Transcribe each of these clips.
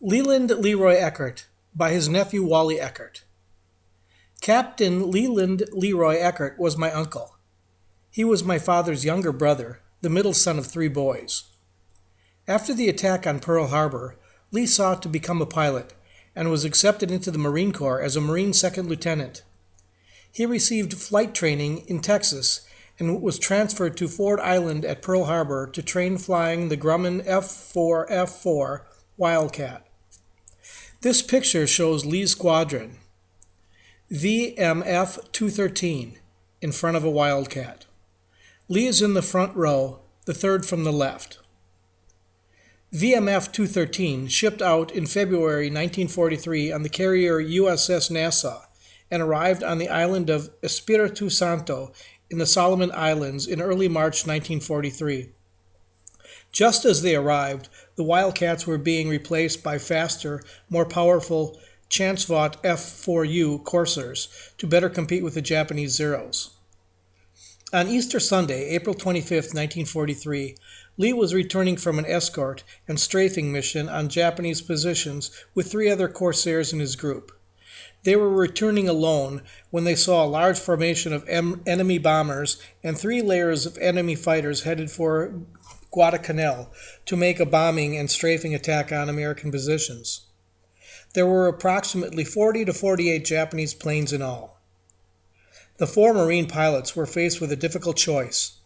Leland Leroy Eckart by his nephew Wally Eckart. Captain Leland Leroy Eckart was my uncle. He was my father's younger brother, the middle son of three boys. After the attack on Pearl Harbor, Lee sought to become a pilot and was accepted into the Marine Corps as a Marine second lieutenant. He received flight training in Texas and was transferred to Ford Island at Pearl Harbor to train flying the Grumman F-4F4 Wildcat. This picture shows Lee's squadron, VMF 213, in front of a Wildcat. Lee is in the front row, the third from the left. VMF 213 shipped out in February 1943 on the carrier USS Nassau and arrived on the island of Espiritu Santo in the Solomon Islands in early March 1943. Just as they arrived, the Wildcats were being replaced by faster, more powerful Chancevot F-4U coursers to better compete with the Japanese Zeros. On Easter Sunday, April 25, 1943, Lee was returning from an escort and strafing mission on Japanese positions with three other corsairs in his group. They were returning alone when they saw a large formation of enemy bombers and three layers of enemy fighters headed for Guadalcanal to make a bombing and strafing attack on American positions. There were approximately 40 to 48 Japanese planes in all. The four Marine pilots were faced with a difficult choice.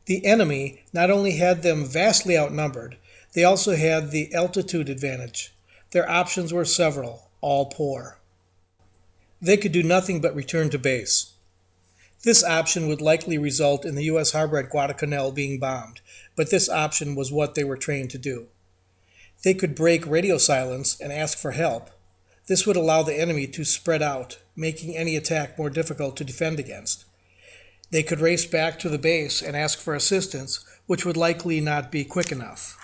The enemy not only had them vastly outnumbered, they also had the altitude advantage. Their options were several, all poor. They could do nothing but return to base. This option would likely result in the U.S. harbor at Guadalcanal being bombed, but this option was what they were trained to do. They could break radio silence and ask for help. This would allow the enemy to spread out, making any attack more difficult to defend against. They could race back to the base and ask for assistance, which would likely not be quick enough.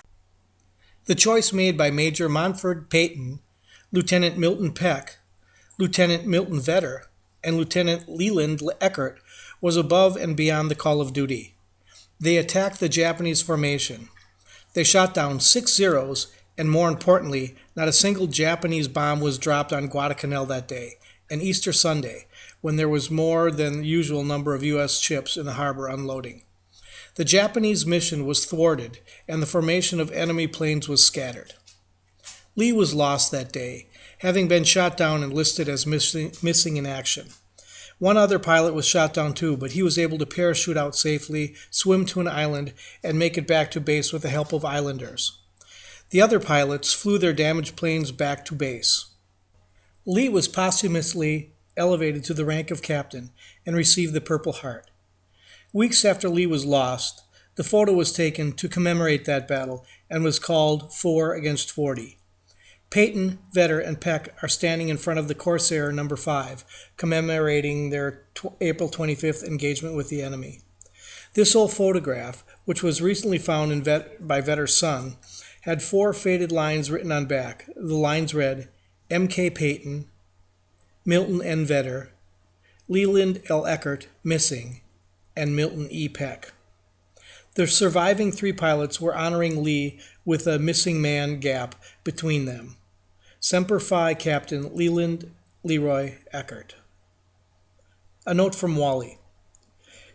The choice made by Major Montford Peyton, Lieutenant Milton Peck, Lieutenant Milton Vetter, and Lieutenant Leland Eckart was above and beyond the call of duty. They attacked the Japanese formation. They shot down 6 Zeros, and more importantly, not a single Japanese bomb was dropped on Guadalcanal that day, and Easter Sunday, when there was more than the usual number of U.S. ships in the harbor unloading. The Japanese mission was thwarted, and the formation of enemy planes was scattered. Lee was lost that day, having been shot down and listed as missing in action. One other pilot was shot down too, but he was able to parachute out safely, swim to an island, and make it back to base with the help of islanders. The other pilots flew their damaged planes back to base. Lee was posthumously elevated to the rank of captain and received the Purple Heart. Weeks after Lee was lost, the photo was taken to commemorate that battle and was called 4 against 40. Peyton, Vetter, and Peck are standing in front of the Corsair No. 5, commemorating their April 25th engagement with the enemy. This old photograph, which was recently found by Vetter's son, had 4 faded lines written on back. The lines read, M.K. Peyton, Milton N. Vetter, Leland L. Eckart, missing, and Milton E. Peck. The surviving 3 pilots were honoring Lee with a missing man gap between them. Semper Fi Captain Leland Leroy Eckart. A note from Wally.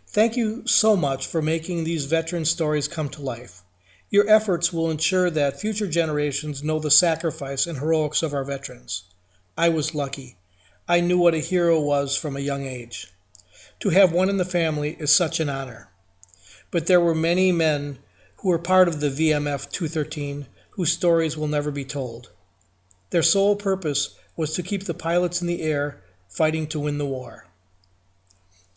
Thank you so much for making these veteran stories come to life. Your efforts will ensure that future generations know the sacrifice and heroics of our veterans. I was lucky. I knew what a hero was from a young age. To have one in the family is such an honor. But there were many men who were part of the VMF 213 whose stories will never be told. Their sole purpose was to keep the pilots in the air, fighting to win the war.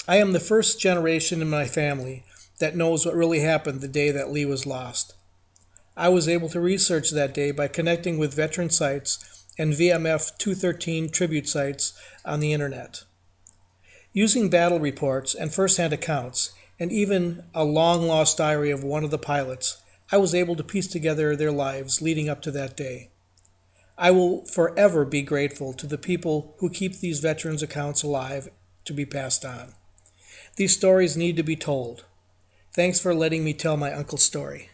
I am the first generation in my family that knows what really happened the day that Lee was lost. I was able to research that day by connecting with veteran sites and VMF 213 tribute sites on the internet. Using battle reports and first-hand accounts, and even a long-lost diary of one of the pilots, I was able to piece together their lives leading up to that day. I will forever be grateful to the people who keep these veterans' accounts alive to be passed on. These stories need to be told. Thanks for letting me tell my uncle's story.